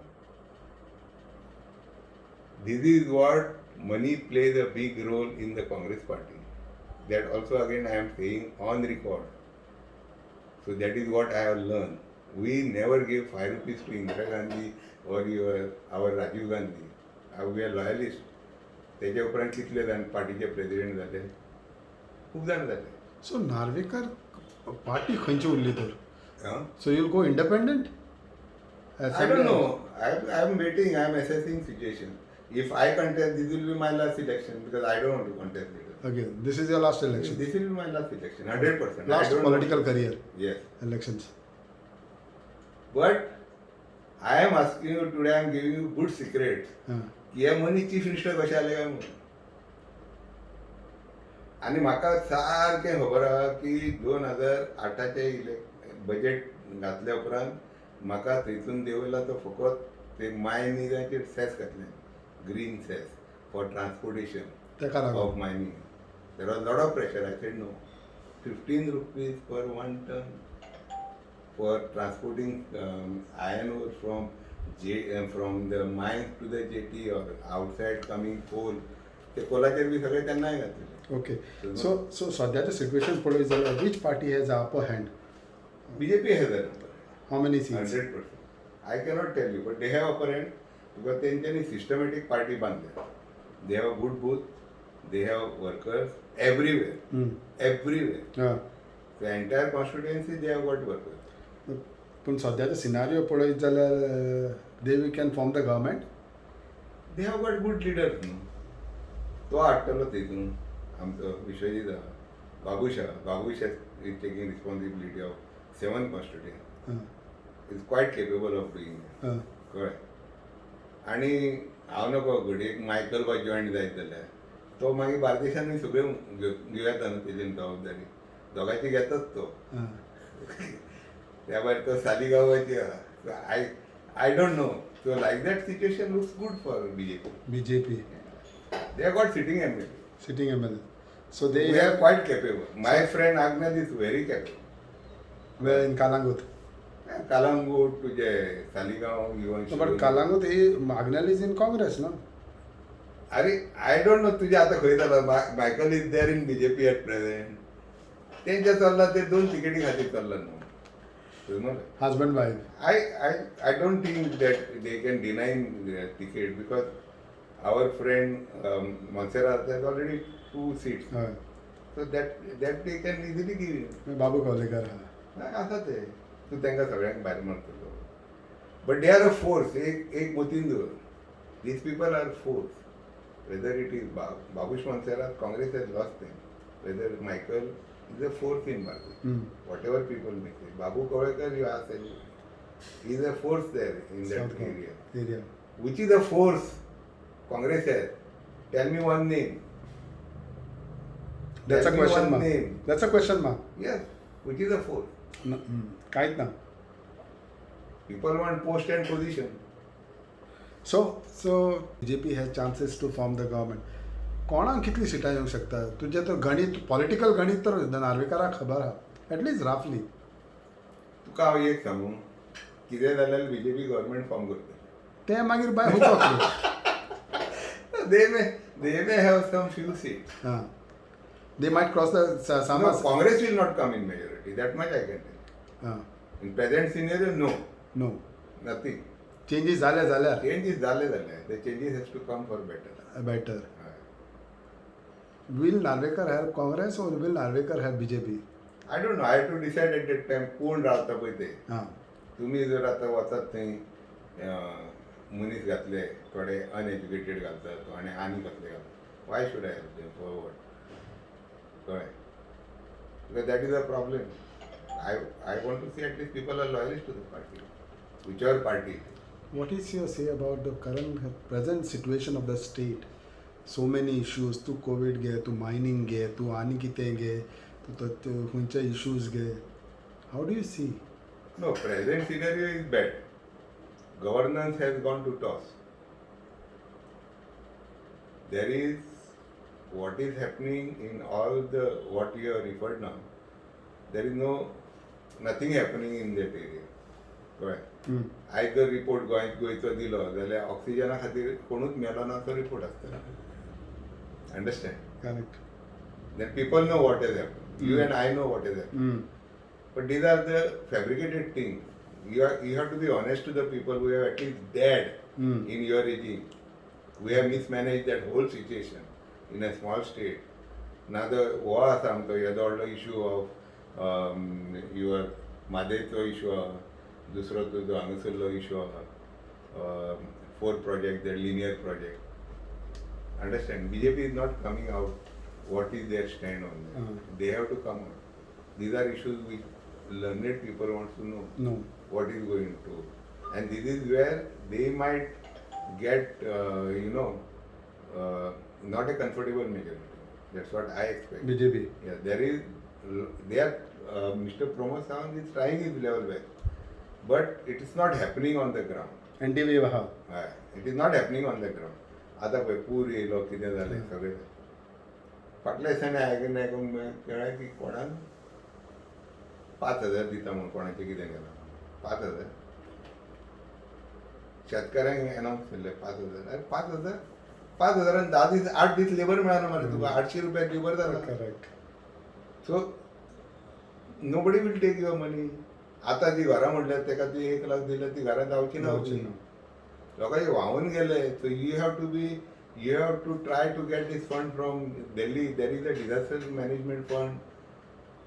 Speaker 2: This is what money plays a big role in the Congress party. That also again I am saying on record. So that is what I have learned. We never gave 5 rupees to Indira Gandhi or our Rajiv Gandhi. We are loyalists. त्याच्या उपरांत कितले जाण पार्टीचे president जाले खूब जाण जाले.
Speaker 1: So Narvekar party खंयची उरली तर so you'll go independent.
Speaker 2: I don't know. I am waiting. I am assessing situation. If I contest, this will be my last election because I don't want to contest it.
Speaker 1: Okay, this is your last election.
Speaker 2: This will be my last election, 100%.
Speaker 1: Last political career.
Speaker 2: Yes.
Speaker 1: Elections.
Speaker 2: But I am asking you today, I am giving you good secrets. हे मनीस chief minister कशे जाले काय म्हणून. आनी म्हाका सारकें खबर आहा की 2008चे बजेट घातल्या उपरांत म्हाका थंयसून देंवयला तो फकत ते मायनिंगाचेर सेस घातलें green cess for transportation of mining. There was lot of pressure. I said no 15 rupees per 1 ton for transporting iron ore from the mines to the jetty or outside coming coal. ते कोलाचेर बी सगळे तेन्नाय घातलेले.
Speaker 1: Okay so सद्याचें situation पळयत जाल्यार which party has a upper hand.
Speaker 2: BJP has a number.
Speaker 1: How many seats?
Speaker 2: 100%. I cannot tell you, but they have upper hand because तेंच्यांनी systematic party बांधल्या. They have a good booth. They have workers everywhere. Everywhere. The entire constituency they have got workers.
Speaker 1: पूण सद्याचो scenario पळयत जाल्यार they we can form the government.
Speaker 2: They have got good leaders न्हू. तो हाडटलो थंयसून आमचो विश्वजीत आहा Babush is taking responsibility of 7 constituency. Is quite capable of doing it. कळ्ळें. आनी हांव नको घडयेक मायकल बा जॉयंट जायत जाल्यार तो मागीर बार्देशांनी सगळ्यो घेवं येता न्हू तेजी जबाबदारी दोगांयची घेताच तो. त्या भायर तो सालिगांवाची आहा. I don't no. So like that situation looks good for BJP.
Speaker 1: BJP.
Speaker 2: They have got sitting MLA.
Speaker 1: Sitting MLA. So they
Speaker 2: We are quite capable. My friend Agnel is very capable.
Speaker 1: were in Kalangut.
Speaker 2: Kalangut, तुझे Saligao, even
Speaker 1: No, but Kalangut, Agnel is in Congress, no?
Speaker 2: अरे I don't know तुझे आता खंय जाला Michael is there in BJP at present तेंचे चल्ला ते 2 तिकेटी खातीर चल्ला न्हू
Speaker 1: Husband, wife.
Speaker 2: I don't think that they can deny the ticket because our friend Monserrat has already 2 seats.
Speaker 1: हय.
Speaker 2: So that they can easily give you.
Speaker 1: मी बाबू कोलेकर हा.
Speaker 2: असं ते तू त्यांना सगळ्यांक भायर मारतलो but they are a force एक मतीन दवर these people are force whether it is Babush Monserrat, Congress has lost them. Whether Michael is a force in Bharati. Whatever people may say. Babu Kovekar, you ask him, he is a force there in that
Speaker 1: South
Speaker 2: area.
Speaker 1: area.
Speaker 2: Which is a force Congress has? Tell me one name.
Speaker 1: That's a
Speaker 2: Tell me
Speaker 1: question
Speaker 2: one
Speaker 1: mark.
Speaker 2: name.
Speaker 1: That's a question mark.
Speaker 2: Yes, which is a force.
Speaker 1: No, काहीच ना.
Speaker 2: People want post and position.
Speaker 1: So BJP has chances to form the government. कोणाक कितली सिटां येवंक शकता तुजें तर गणित political गणित तर नार्वेकाराक खबर आहा एटलीस्ट राफली.
Speaker 2: तुका हांव एक सांगू कितें जाल्यार बीजेपी गव्हर्मेंट फॉर्म करता
Speaker 1: तें मागीर bye हुकप.
Speaker 2: they may have some few seats.
Speaker 1: हां. They might cross the
Speaker 2: No,
Speaker 1: Sama.
Speaker 2: Congress will not come in majority. That much I can tell.
Speaker 1: हां.
Speaker 2: In present scenario, no,
Speaker 1: No.
Speaker 2: nothing.
Speaker 1: Changes जाल्यार
Speaker 2: Changes झाले. The changes has to come for better.
Speaker 1: better. Will Narvekar have Congress or will Narvekar have BJP?
Speaker 2: I don't know. I have to decide at that time. कोण रावता पळय ते
Speaker 1: हां.
Speaker 2: तुम्ही जर आता वचत थंय मनीस घातले थोडे अनएज्युकेटेड घालतात आनी कसले घालतात why should I help them forward कळ्ळें because that is a problem I want to see at least people are loyalist to the party whichever party.
Speaker 1: What is your say about the present situation of the state? So many issues. Tu Covid घे, तू mining घे, तू आनी कितें घे, तू खंयचे issues घे. How do you see?
Speaker 2: No, present scenario is bad. Governance has gone to toss. There is what is happening in all the what you have referred now. There is nothing happening in that area. Correct. आयज जर report गोंयचो दिलो जाल्यार ऑक्सिजना खातीर कोणूच मेलो ना तो रिपोर्ट आसतलो. Understand?
Speaker 1: Correct.
Speaker 2: Then people know what has happened. You and I know what has happened. But these are the fabricated things. You have to be honest to the people who have at least dared in your regime. We have mismanaged that whole situation in a small state. Now the war आमचो येदो व्हडलो issue of your मादेचो issue दुसरो तुजो हांगासरलो issue of 4 projects, the linear project. Understand? BJP is not coming out. What is their stand on that? They have to come out. These are issues which learned people want to know.
Speaker 1: No.
Speaker 2: What is going to, and this is where they might get not a comfortable majority. That's what I expect.
Speaker 1: BJP.
Speaker 2: Yeah, they are Mr. Pramod Sawant is trying his level best, but it is not happening on the ground.
Speaker 1: NTV आहा.
Speaker 2: It is not happening on the ground. आता पळय पूर येयलो कितें जालें सगळें फाटल्या दिसांनी आयकूंक कळ्ळें की कोणाक 5,000 दिता म्हणून कोणाचें कितें केलां 5,000 शेतकऱ्यांक अनावन्स केल्ले 5,000 अरे 5,000 आणि 10 दीस 8 दीस लेबर मेळना मरे तुका 800 रुपया लेबर जाला.
Speaker 1: Correct.
Speaker 2: So nobody will take your money. आतां जी घरां म्हणल्यार ताका ती 1 लाख दिल्यार ती घरां जावची ना लोकांचे व्हांवून गेले. So you have to try to get this fund from Delhi. There is a disaster management fund.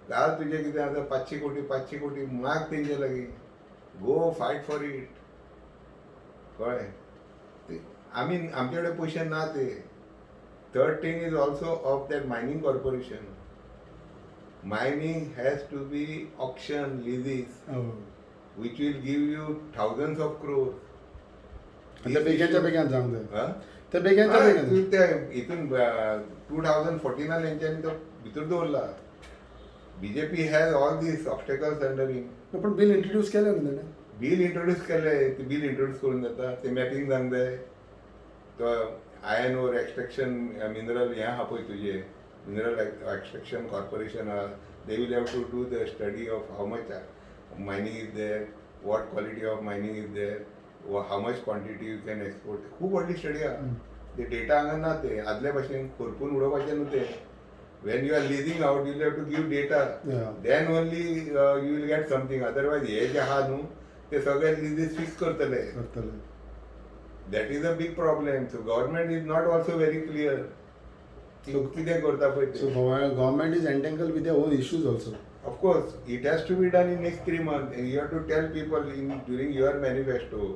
Speaker 2: घाल तुझे कितें आतां 500 कोटी माग तेंचे लागीं गो फायट फॉर इट. कळ्ळें? आमी आमचे कडेन पयशे ना ते. Third thing is also of that mining corporation. Mining has to be auction leases, which will give you thousands of crores.
Speaker 1: आणि ते बेग्याच्या बेग्यान जावंक जाय.
Speaker 2: Huh?
Speaker 1: ते बेग्याच्या बेग्यान.
Speaker 2: हितून 2014 यांच्यानी तो भितर दवरला. BJP has all these obstacles under him.
Speaker 1: पण बिल इंट्रोड्यूस केलें न्हू तेणें.
Speaker 2: बिल इंट्रोड्यूस केलें. ते बिल इंट्रोड्यूस करून जाता. ते मॅपिंग जावंक जाय. तो आयर्न ओर एक्सट्रॅक्शन मिनरल हें आहा पळय तुजें mineral extraction corporation they will have to do the study of how much mining is there, what quality of mining is there, how much quantity you can export. खूप व्हडली study आहा. ते data हांगा ना ते आदले भाशेन करपून उडोवपाचें न्हू ते. When you are leasing out, you will have to give data.
Speaker 1: Yeah.
Speaker 2: Then only you will get something. Otherwise, हे जे आहा न्हू ते सगळे लिजीस फिक्स करतले. That is a big problem. So government is not also very clear.
Speaker 1: So
Speaker 2: कितें करता पळय
Speaker 1: So
Speaker 2: ते.
Speaker 1: government is entangled with their own issues also.
Speaker 2: Of course, it has to be done in next 3 months. You have to tell people during your manifesto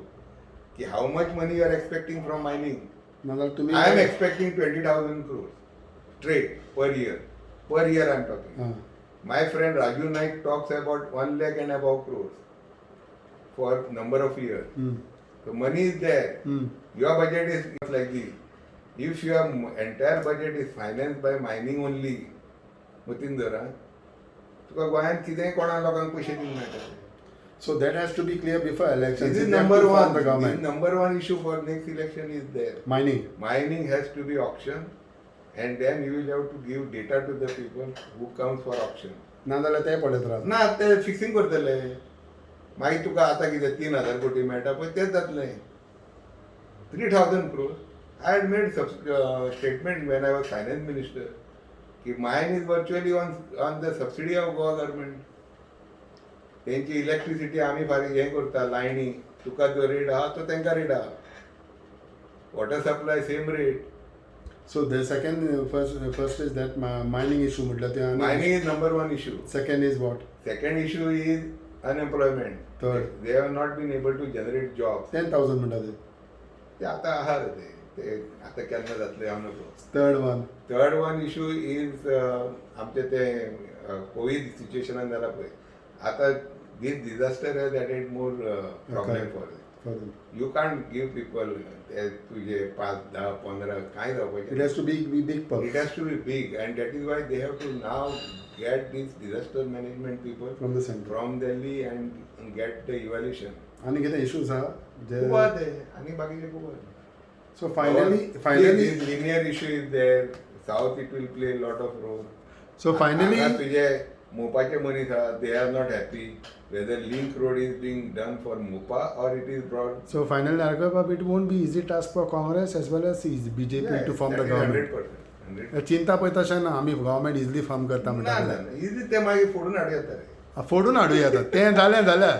Speaker 2: कि how much money you are expecting from mining.
Speaker 1: नाजाल्यार तुम्ही
Speaker 2: I am expecting 20,000 crores trade per year. Per year I am talking.
Speaker 1: हां.
Speaker 2: My friend Raju Naik talks about 1 lakh and above crores for number of years.
Speaker 1: हम्म.
Speaker 2: So money is there.
Speaker 1: हम्म.
Speaker 2: Your budget is not like this. If your entire budget is financed by mining only, Mutinder, तुका गोंयांत कितेंय कोणा लोकांक पयशे दिवंक मेळटले.
Speaker 1: So that has to be clear before elections.
Speaker 2: This is
Speaker 1: They have
Speaker 2: number
Speaker 1: to form
Speaker 2: one.
Speaker 1: the government.
Speaker 2: This number one issue for next election is there.
Speaker 1: Mining.
Speaker 2: Mining has to be auction, and then you will have to give data to the people who comes for auction.
Speaker 1: नाजाल्यार ते पडत रावता.
Speaker 2: ना ते fixing करतले. मागीर तुका आतां कितें 3,000 कोटी मेळटा पळय तेच जातलें. 3,000 crores. I had made statement when I was finance minister कि mine is virtually on the subsidy of Goa government. तेंची इलेक्ट्रिसिटी आमी हें करता लायनी तुका जो रेट आहा तो तेंका रेट आहा. Water supply same rate.
Speaker 1: So the first is that mining issue म्हटलं ते.
Speaker 2: Mining is number one issue.
Speaker 1: Second is what?
Speaker 2: Second issue is unemployment.
Speaker 1: Third.
Speaker 2: They have not been able to generate jobs.
Speaker 1: 10,000 म्हणटा ते.
Speaker 2: ते आतां आहा रे ते आतां केन्ना जातलें हांव नकळो.
Speaker 1: Third one.
Speaker 2: Third one issue is आमचे ते कोविड सिच्युएशनान जाला पळय आतां these disaster has added more problem for
Speaker 1: For them.
Speaker 2: You can't give people ते तुजे 5, 10, 15 कांय
Speaker 1: It
Speaker 2: जावपाचें.
Speaker 1: has to be big pulse
Speaker 2: It has to be big, and that is why they have to now get these disaster management people
Speaker 1: from the center.
Speaker 2: from Delhi and get the evaluation.
Speaker 1: आणि कितें issues आहा जे.
Speaker 2: खूब आहा ते आनी बाकीचे खूब आहा.
Speaker 1: So finally
Speaker 2: this linear issue is there. South it will play a lot of role.
Speaker 1: So finally
Speaker 2: हांगा तुजे मोपाचे मनीस आहा they are not happy whether link road is being done for Mopa or it is brought.
Speaker 1: So finally, Nargabab, it won't be easy task for Congress as well as BJP to form the government.
Speaker 2: 100%.
Speaker 1: चिंता पळय तशें ना आमी government easily form करता
Speaker 2: ना
Speaker 1: म्हणटा.
Speaker 2: ना easy ते मागीर फोडून हाडूं येता रे.
Speaker 1: फोडून हाडूं येता तें जालें जाल्यार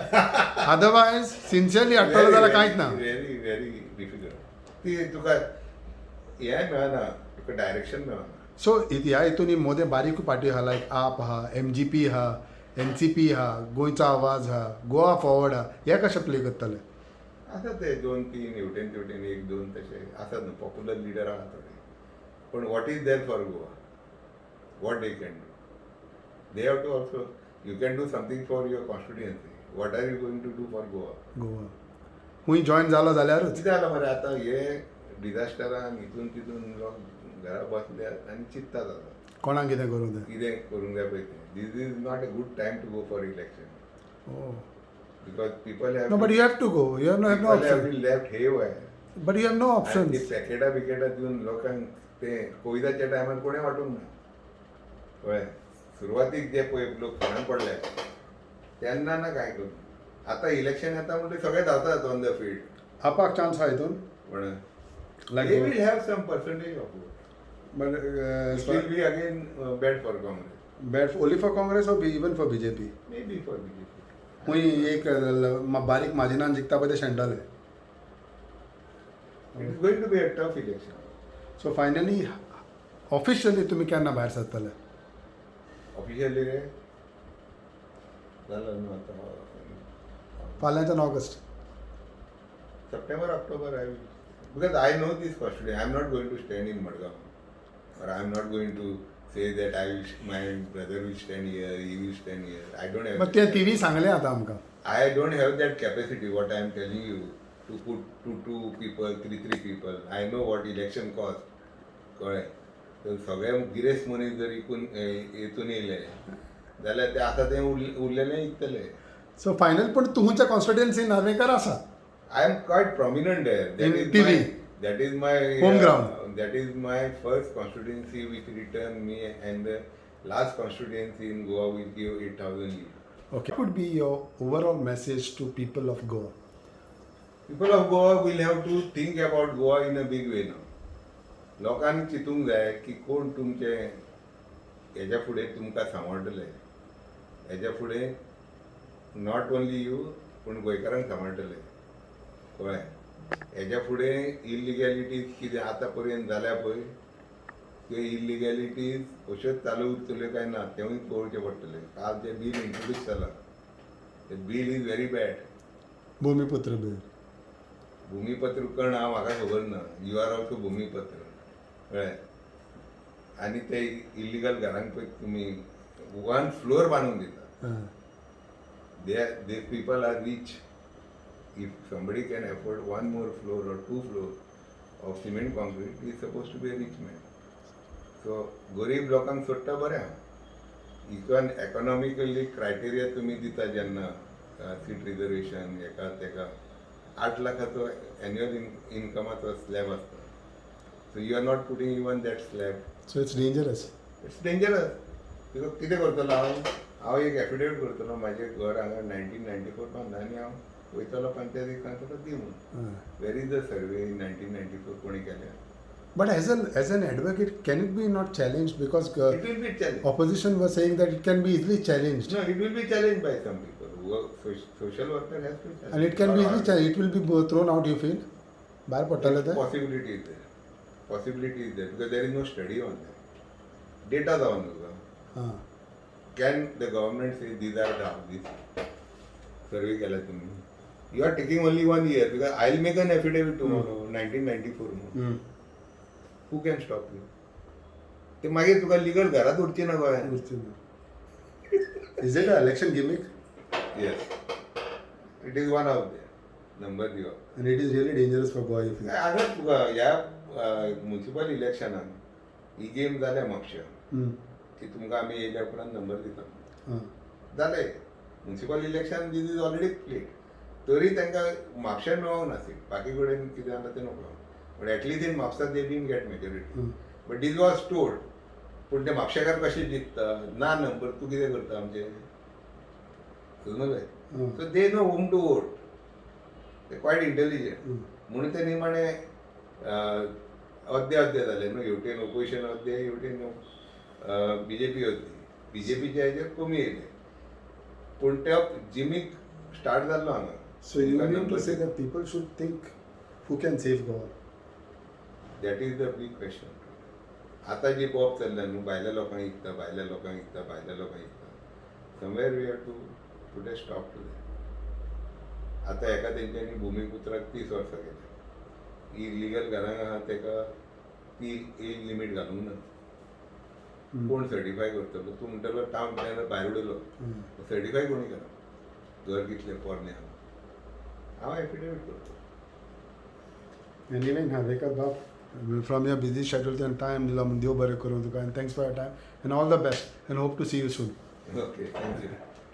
Speaker 1: अदरवायज सिन्सियरली हाडटलो जाल्यार कांयच ना.
Speaker 2: Very very difficult. ती तुका हें मेळना तुका डायरेक्शन मेळना.
Speaker 1: सो ह्या हितून मोदे बारीक पार्टी आहा लायक आप आहा MGP आहा NCP आहा गोंयचो आवाज आहा गोवा फॉरवर्ड आहा हे कशें प्ले करतले.
Speaker 2: आसा ते 2-3 हेवटेन तेवटेन 1-2 तशे आसात न्हू पॉप्युलर लिडर आहा थोडे. पण what is there for Goa what they can do. They have to also you can do something for your constituency. What are you going to do for Goa.
Speaker 1: Goa खूंय जॉयन जालो जाल्यारूच.
Speaker 2: कितें जालां मरे आतां हे डिझास्टरान हितून तितून लोक घरा बसल्यात आनी चिंततात आतां
Speaker 1: कोणाक कितें करूं जाय.
Speaker 2: कितें करूंक जाय पळय तें. This is not a good time to go for election because people
Speaker 1: no but you have to go you have no option.
Speaker 2: Left हे वय
Speaker 1: but you have no option.
Speaker 2: पॅकेटां बिकेटां दिवन लोकांक ते कोविडाच्या टायमार कोणें वांटूंक ना. कळ्ळें. सुरवातीक जे पळय लोक घरान पडले तेन्ना ना कांय करूं. आतां इलेक्शन येता म्हणटकीर सगळे धांवतात ऑन द फील्ड.
Speaker 1: आपाक चान्स आहा हितून
Speaker 2: पण
Speaker 1: like
Speaker 2: they will have some percentage of vote.
Speaker 1: But
Speaker 2: It will be again bad for Congress.
Speaker 1: Bad only for Congress और even for BJP.
Speaker 2: Maybe for BJP.
Speaker 1: खूंय एक बारीक मार्जिनान जिखता पळय ते शेणटाले.
Speaker 2: It is going to be a tough election.
Speaker 1: So finally officially तुमी केन्ना भायर सरतले.
Speaker 2: Officially रे जालें न्हू आतां
Speaker 1: फाल्यांच्यान August.
Speaker 2: September, October I will. Because I know this constituency. I am not going to stand in Madgaon. Or I am not going to say that my brother will stand here, he will stand here. I don't have.
Speaker 1: मग ते TV सांगले आतां आमकां.
Speaker 2: I don't have that capacity. What I am telling you to put two people, three people. I know what election cost. कळ्ळें. तर सगळे गिरेस्त मनीस जर हितून येयले जाल्यार ते आतां तें उरलेलें इकतले.
Speaker 1: सो फायनल पण तुमच्या कॉन्स्टिट्युएन्सी नार्वेकर आसा.
Speaker 2: I am quite prominent there.
Speaker 1: In TV.
Speaker 2: That is my
Speaker 1: Home ground.
Speaker 2: That is my first constituency which returned me, and the last constituency in Goa will give 8,000 lead.
Speaker 1: Okay. What would be your overall message to people of Goa?
Speaker 2: People of Goa will have to think about Goa in a big way now. लोकांनी चिंतूंक जाय की कोण तुमचे हेच्या फुडें तुमकां सांबाळटले. हेच्या फुडें नॉट ओन्ली यू पूण गोंयकारांक सांबाळटले. कळ्ळें? हेच्या फुडें इलिगॅलिटीज कितें आतां पर्यंत जाल्या पळय त्यो इलिगॅलिटीज अश्योच चालू उरतल्यो काय ना तेवूय पळोवचें पडटलें. काल तें बील इंट्रोड्यूस जालां. तें bill is very bad.
Speaker 1: Bhumiputra bill.
Speaker 2: भूमिपत्र कण हांव म्हाका खबर ना. You are also Bhumiputra. कळ्ळें? आनी ते इलिगल घरांक पळय तुमी 1 फ्लोर बांदून दिता. The people are rich. If somebody can afford 1 more floor or 2 floors of cement concrete, he is supposed to be a rich man. So, गरीब लोकांक सोडटा बरें हांव. इवन economically criteria तुमी दिता जेन्ना सीट रिजर्वेशन हेका तेका 8 लाखाचो एन्युअल इनकमाचो स्लॅब आसता. So you are not putting even that slab.
Speaker 1: So it's dangerous.
Speaker 2: It's dangerous. Because कितें करतलो हांव एक एफिडेविट करतलो म्हाजें घर हांगा 1994 बांदलां आनी हांव वयतलो पंचायतीक सांगतलो दी म्हणून. वेर इज द सर्वे इन 1994 कोणी केल्या.
Speaker 1: But as an advocate, can it be not challenged? Because
Speaker 2: It will be challenged.
Speaker 1: opposition was saying that it can be easily challenged.
Speaker 2: No, it will be challenged by some people. Social worker has to challenge.
Speaker 1: And it can be easily challenged. It will be thrown out, you feel? Bahar patala tha?
Speaker 2: Possibility is there. Possibility is there because there is no study on that. Data जावन तुका. Can the government say these are the houses? Survey केला तुम्ही. You are taking only 1 year because I'll make an affidavit tomorrow, 1994 म्हणून. Who can stop you? ते मागीर तुका legal घरात उरची ना गोंयांत.
Speaker 1: Is it an election gimmick?
Speaker 2: Yes. It is one out there. Number zero.
Speaker 1: And it is really dangerous for Goa, you feel?
Speaker 2: हांगा तुका ह्या municipal इलेक्शनाक ही game जाल्या म्हापशा की तुमकां आमी येयल्या उपरांत नंबर दिता. जालें. Municipal election this is already played. तरी तांकां म्हापशान मेळोंक ना सीट. बाकी कडेन कितें जालां तें नोको. But at least in Mapusa they didn't get majority. But these was told. पूण ते म्हापशेकार कशें जिखता ना नंबर तूं कितें करता आमचें. समजलें? So they know home to vote. ते क्वायट इंटेलिजंट. म्हणून ते निमाणे अद्दे जाले न्हू. हेवटेन ओपोजिशन अद्दे हेवटेन बीजेपी अद्दे. बीजेपीच्या हेजेर कमी येयले. पूण ते जिमीक स्टार्ट जाल्लो हांगा.
Speaker 1: So you mean to say that people should think who can save Goa?
Speaker 2: That is the big question. आता जी पॉप चल्ल्या न्हू भायल्या लोकांक इकता भायल्या लोकांक इकता भायल्या लोकांक इकता. Somewhere we have to put a stop to that. आतां हेका तेंच्यांनी भुमिपुत्राक 30 वर्सां केल्या. इलिगल घरांक आहा तेका ती एज लिमीट घालूंक ना. कोण सर्टिफाय करतलो. तूं म्हणटलो टावन प्लॅनर भायर उडयलो. सर्टिफाय कोणी केला. घर कितलें पोरणे आहा. हांव एफिडेविट करतो.
Speaker 1: Anyway, Narvekar Bab, from your busy schedule and time, Dev Bari Kuru, and thanks for your time and all the best and hope to see you soon.
Speaker 2: Okay, thank you.